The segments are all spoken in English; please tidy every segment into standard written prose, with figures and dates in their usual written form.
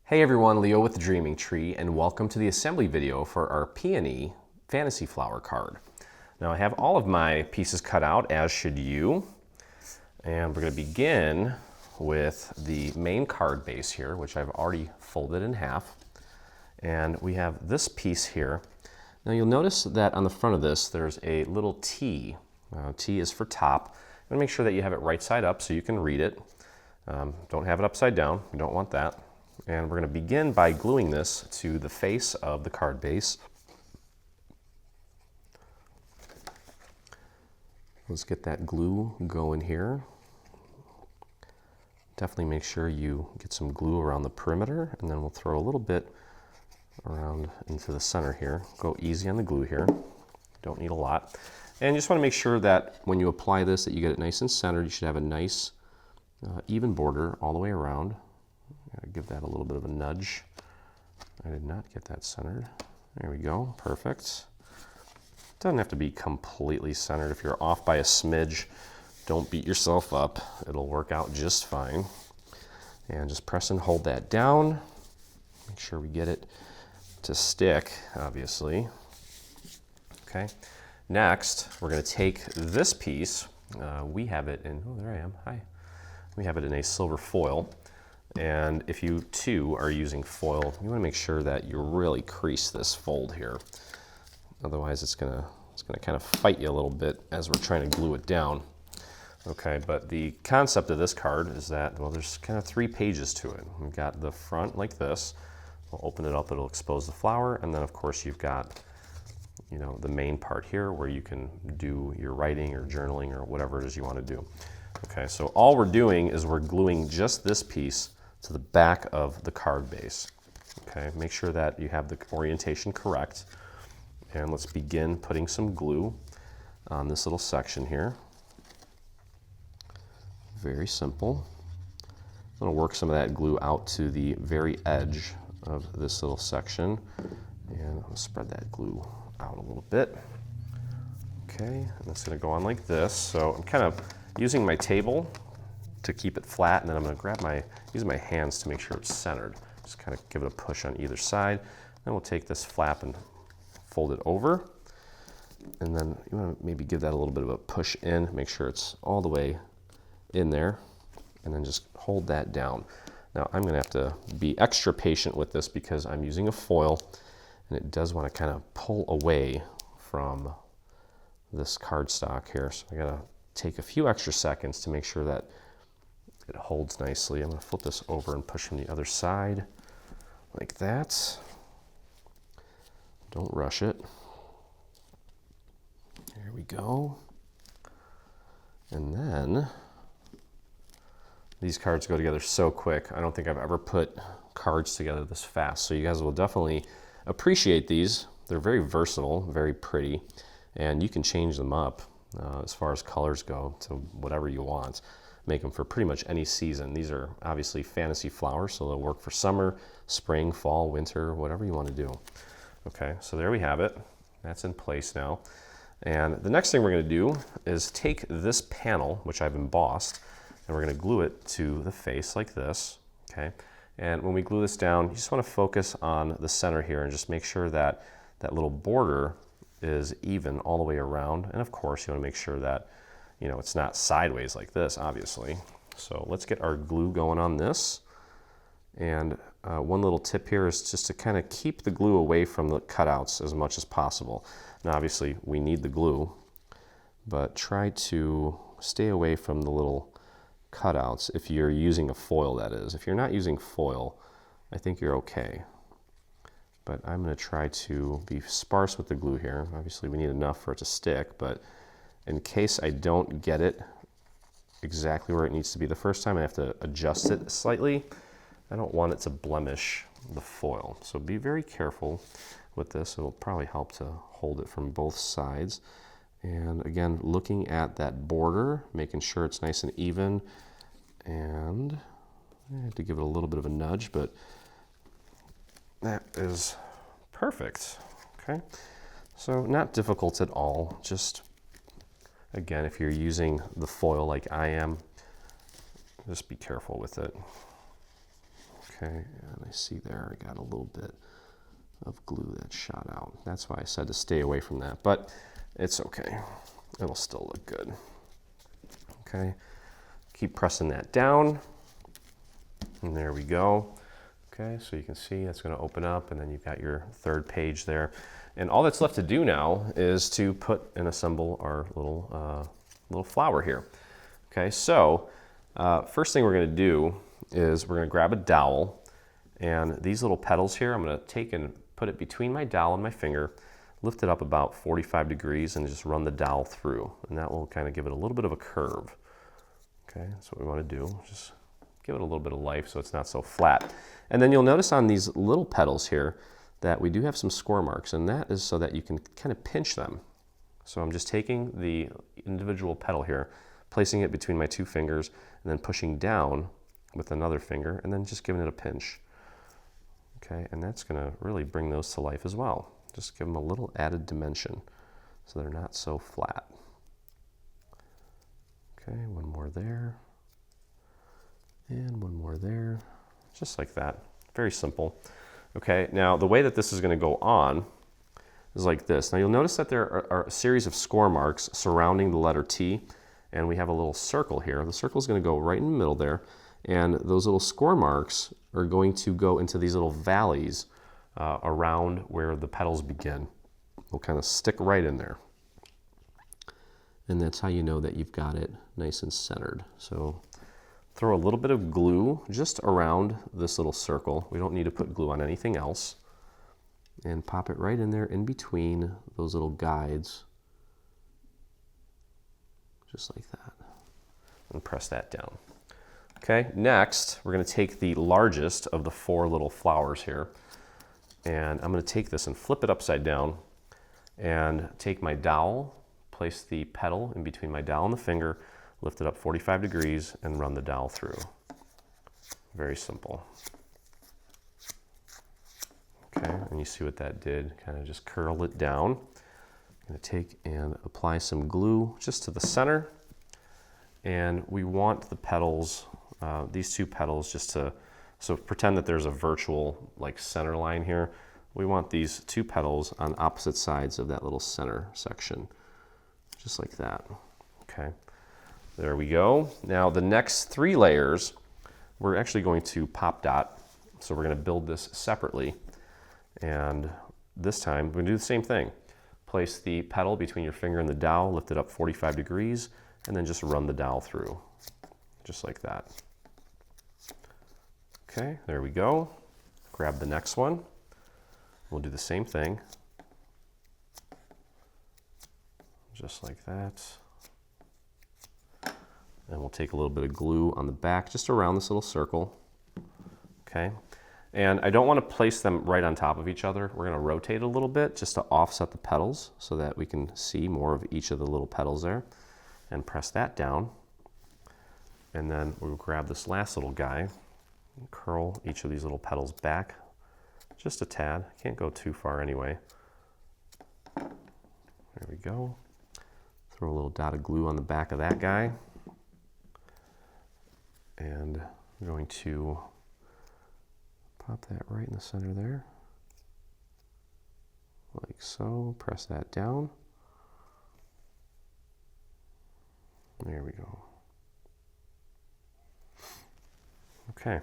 Hey everyone, Leo with the Dreaming Tree, and welcome to the assembly video for our Peony Fantasy Flower card. Now I have all of my pieces cut out, as should you, and we're going to begin with the main card base here, which I've already folded in half, and we have this piece here. Now you'll notice that on the front of this there's a little T. T is for top. I'm going to make sure that you have it right side up so you can read it. Don't have it upside down, you don't want that. And we're going to begin by gluing this to the face of the card base. Let's get that glue going here. Definitely make sure you get some glue around the perimeter, and then we'll throw a little bit around into the center here. Go easy on the glue here. Don't need a lot. And you just want to make sure that when you apply this that you get it nice and centered. You should have a nice even border all the way around. Give that a little bit of a nudge. I did not get that centered. There we go, perfect. Doesn't have to be completely centered. If you're off by a smidge, don't beat yourself up. It'll work out just fine. And just press and hold that down. Make sure we get it to stick, obviously. Okay, next we're going to take this piece. We have it in, oh there I am, hi. We have it in a silver foil. And if you too are using foil, you want to make sure that you really crease this fold here. Otherwise it's gonna kind of fight you a little bit as we're trying to glue it down. Okay, but the concept of this card is that, well, there's kind of 3 pages to it. We've got the front like this. We'll open it up, it'll expose the flower, and then of course you've got, you know, the main part here where you can do your writing or journaling or whatever it is you want to do. Okay, so all we're doing is we're gluing just this piece to the back of the card base. Okay, make sure that you have the orientation correct. And let's begin putting some glue on this little section here. Very simple. I'm going to work some of that glue out to the very edge of this little section. And I'll spread that glue out a little bit. Okay, and it's going to go on like this. So I'm kind of using my table to keep it flat, and then I'm going to grab use my hands to make sure it's centered. Just kind of give it a push on either side. Then we'll take this flap and fold it over. And then you want to maybe give that a little bit of a push in, make sure it's all the way in there, and then just hold that down. Now I'm going to have to be extra patient with this because I'm using a foil, and it does want to kind of pull away from this cardstock here. So I got to take a few extra seconds to make sure that it holds nicely. I'm going to flip this over and push from the other side like that. Don't rush it. There we go. And then these cards go together so quick. I don't think I've ever put cards together this fast. So you guys will definitely appreciate these. They're very versatile, very pretty, and you can change them up as far as colors go to whatever you want. Make them for pretty much any season. These are obviously fantasy flowers, so they'll work for summer, spring, fall, winter, whatever you want to do. Okay, so there we have it. That's in place now. And the next thing we're going to do is take this panel, which I've embossed, and we're going to glue it to the face like this. Okay, and when we glue this down, you just want to focus on the center here and just make sure that that little border is even all the way around. And of course, you want to make sure that, you know, it's not sideways like this, obviously. So let's get our glue going on this. And one little tip here is just to kind of keep the glue away from the cutouts as much as possible. Now obviously we need the glue, but try to stay away from the little cutouts if you're using a foil, that is. If you're not using foil, I think you're okay. But I'm going to try to be sparse with the glue here. Obviously we need enough for it to stick, but in case I don't get it exactly where it needs to be the first time, I have to adjust it slightly. I don't want it to blemish the foil. So be very careful with this. It'll probably help to hold it from both sides. And again, looking at that border, making sure it's nice and even. And I have to give it a little bit of a nudge, but that is perfect. Okay, so not difficult at all. Just again, if you're using the foil like I am, just be careful with it. Okay, and I see there I got a little bit of glue that shot out. That's why I said to stay away from that, but it's okay. It'll still look good. Okay, keep pressing that down, and there we go. Okay, so you can see it's going to open up, and then you've got your third page there. And all that's left to do now is to put and assemble our little flower here. Okay, so first thing we're going to do is we're going to grab a dowel, and these little petals here, I'm going to take and put it between my dowel and my finger, lift it up about 45 degrees, and just run the dowel through. And that will kind of give it a little bit of a curve. Okay, that's what we want to do. Just give it a little bit of life so it's not so flat. And then you'll notice on these little petals here that we do have some score marks, and that is so that you can kind of pinch them. So I'm just taking the individual petal here, placing it between my two fingers, and then pushing down with another finger, and then just giving it a pinch. Okay, and that's going to really bring those to life as well. Just give them a little added dimension so they're not so flat. Okay, one more there, and one more there, just like that. Very simple. Okay, now the way that this is going to go on is like this. Now you'll notice that there are a series of score marks surrounding the letter T, and we have a little circle here. The circle is going to go right in the middle there, and those little score marks are going to go into these little valleys around where the petals begin. They'll kind of stick right in there. And that's how you know that you've got it nice and centered. So throw a little bit of glue just around this little circle. We don't need to put glue on anything else. And pop it right in there in between those little guides. Just like that. And press that down. Okay, next we're going to take the largest of the four little flowers here, and I'm going to take this and flip it upside down and take my dowel, place the petal in between my dowel and the finger, lift it up 45 degrees, and run the dowel through. Very simple. Okay, and you see what that did, kind of just curl it down. I'm going to take and apply some glue just to the center, and we want the petals, these two petals, just to, so pretend that there's a virtual like center line here. We want these two petals on opposite sides of that little center section, just like that. Okay, there we go. Now the next three layers, we're actually going to pop dot. So we're going to build this separately. And this time we're going to do the same thing. Place the petal between your finger and the dowel, lift it up 45 degrees, and then just run the dowel through, just like that. Okay, there we go. Grab the next one. We'll do the same thing, just like that. And we'll take a little bit of glue on the back, just around this little circle. Okay, and I don't want to place them right on top of each other. We're going to rotate a little bit just to offset the petals so that we can see more of each of the little petals there. And press that down. And then we'll grab this last little guy and curl each of these little petals back just a tad. Can't go too far anyway. There we go. Throw a little dot of glue on the back of that guy. And I'm going to pop that right in the center there. Like so. Press that down. There we go. Okay. You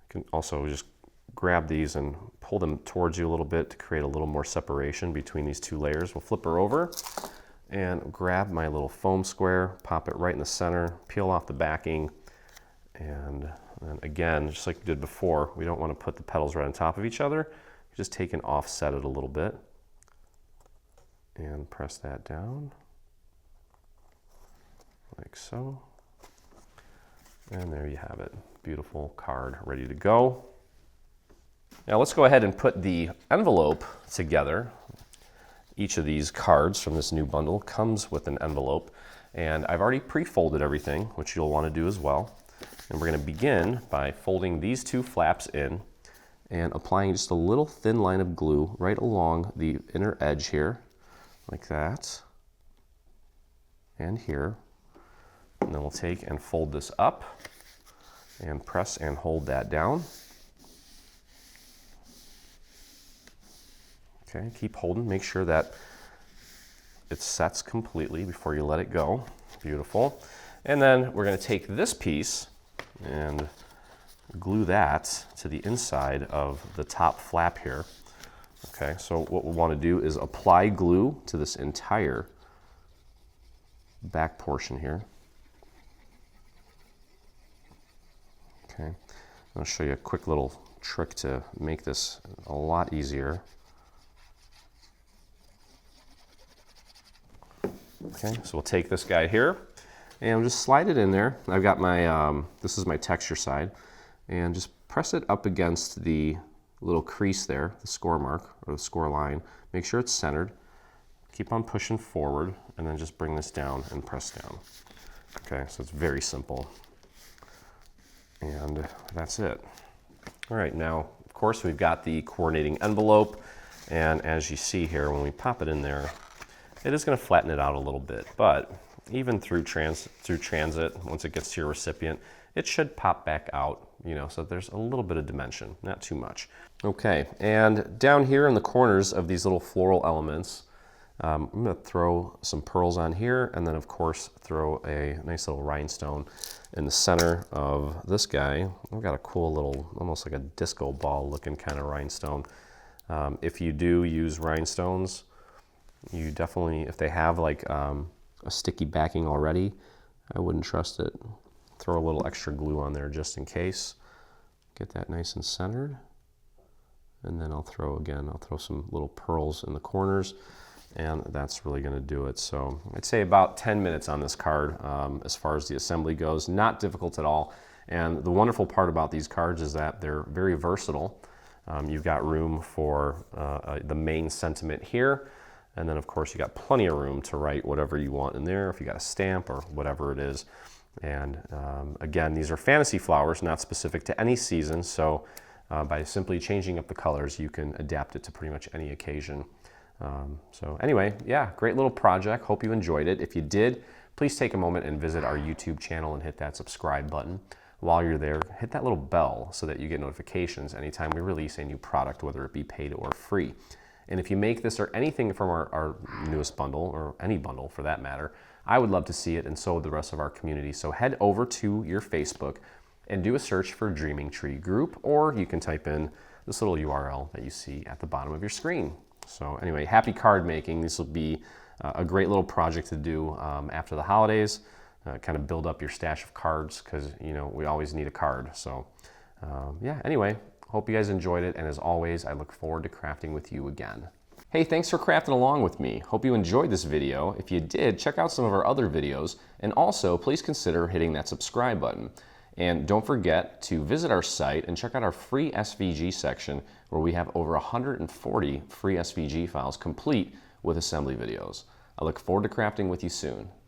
can also just grab these and pull them towards you a little bit to create a little more separation between these two layers. We'll flip her over and grab my little foam square, pop it right in the center, peel off the backing, and then again, just like we did before, we don't want to put the petals right on top of each other. Just take and offset it a little bit and press that down like so. And there you have it. Beautiful card ready to go. Now let's go ahead and put the envelope together. Each of these cards from this new bundle comes with an envelope, and I've already pre-folded everything, which you'll want to do as well. And we're going to begin by folding these two flaps in and applying just a little thin line of glue right along the inner edge here, like that, and here. And then we'll take and fold this up and press and hold that down. Okay, keep holding, make sure that it sets completely before you let it go. Beautiful. And then we're going to take this piece and glue that to the inside of the top flap here. Okay, so what we want to do is apply glue to this entire back portion here. Okay, I'll show you a quick little trick to make this a lot easier. Okay, so we'll take this guy here and we'll just slide it in there. I've got my, this is my texture side, and just press it up against the little crease there, the score mark or the score line. Make sure it's centered. Keep on pushing forward and then just bring this down and press down. Okay, so it's very simple. And that's it. All right, now, of course, we've got the coordinating envelope, and as you see here, when we pop it in there, it is going to flatten it out a little bit, but even through transit, once it gets to your recipient, it should pop back out, you know, so there's a little bit of dimension, not too much. Okay, and down here in the corners of these little floral elements, I'm going to throw some pearls on here, and then of course throw a nice little rhinestone in the center of this guy. I've got a cool little, almost like a disco ball looking kind of rhinestone. If you do use rhinestones, you definitely, if they have like a sticky backing already, I wouldn't trust it. Throw a little extra glue on there just in case. Get that nice and centered. And then I'll throw some little pearls in the corners, and that's really going to do it. So I'd say about 10 minutes on this card as far as the assembly goes. Not difficult at all. And the wonderful part about these cards is that they're very versatile. You've got room for the main sentiment here. And then of course you got plenty of room to write whatever you want in there, if you got a stamp or whatever it is. And again, these are fantasy flowers, not specific to any season. So by simply changing up the colors, you can adapt it to pretty much any occasion. So anyway, yeah, great little project. Hope you enjoyed it. If you did, please take a moment and visit our YouTube channel and hit that subscribe button. While you're there, hit that little bell so that you get notifications anytime we release a new product, whether it be paid or free. And if you make this or anything from our newest bundle, or any bundle for that matter, I would love to see it, and so would the rest of our community. So head over to your Facebook and do a search for Dreaming Tree Group, or you can type in this little URL that you see at the bottom of your screen. So anyway, happy card making. This will be a great little project to do after the holidays. Kind of build up your stash of cards, because you know we always need a card. So yeah, anyway, hope you guys enjoyed it, and as always, I look forward to crafting with you again. Hey, thanks for crafting along with me. Hope you enjoyed this video. If you did, check out some of our other videos, and also please consider hitting that subscribe button. And don't forget to visit our site and check out our free SVG section, where we have over 140 free SVG files complete with assembly videos. I look forward to crafting with you soon.